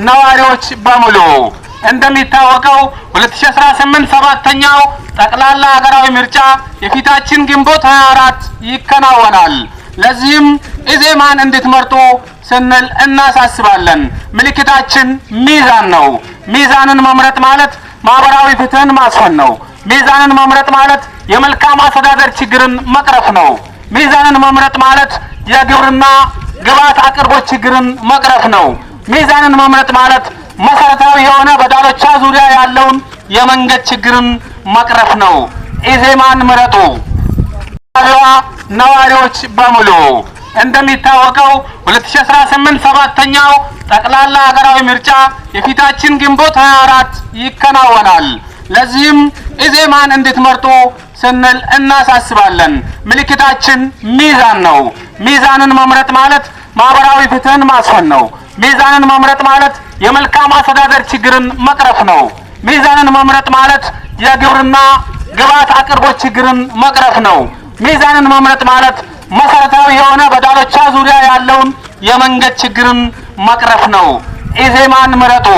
ነዋሪዎች በሙሉ እንደሚታወቀው 2018 ሰባተኛው ጠቅላላ ሀገራዊ ምርጫ የፊታችን ግንቦት 24 ይከናወናል። ለዚህም ኢዜማን እንድትመርጡ ስንል እናሳስባለን። ምልክታችን ሚዛን ነው። ሚዛንን መምረጥ ማለት ማህበራዊ ፍትህን ማስፈን ነው። ሚዛንን መምረጥ ማለት የመልካም አስተዳደር ችግርን መቅረፍ ነው። ሚዛንን መምረጥ ማለት የግብርና ግብዓት አቅርቦት ችግርን መቅረፍ ነው። ሚዛንን መምረጥ ማለት መሰረታዊ የሆነ በዳሎቻ ዙሪያ ያለውን የመንገድ ችግርን መቅረፍ ነው። ኢዜማን ምረጡ። ነዋሪዎች በሙሉ እንደሚታወቀው 2018 ሰባተኛው ጠቅላላ ሀገራዊ ምርጫ የፊታችን ግንቦት 24 ይከናወናል። ለዚህም ኢዜማን እንድትመርጡ ስንል እናሳስባለን። ምልክታችን ሚዛን ነው። ሚዛንን መምረጥ ማለት ማህበራዊ ፍትህን ማስፈን ነው። ሚዛንን መምረጥ ማለት የመልካም አስተዳደር ችግርን መቅረፍ ነው። ሚዛንን መምረጥ ማለት የግብርና ግብዓት አቅርቦት ችግርን መቅረፍ ነው። ሚዛንን መምረጥ ማለት መሰረታዊ የሆነ በዳሎቻ ዙሪያ ያለውን የመንገድ ችግርን መቅረፍ ነው። ኢዜማን ምረጡ።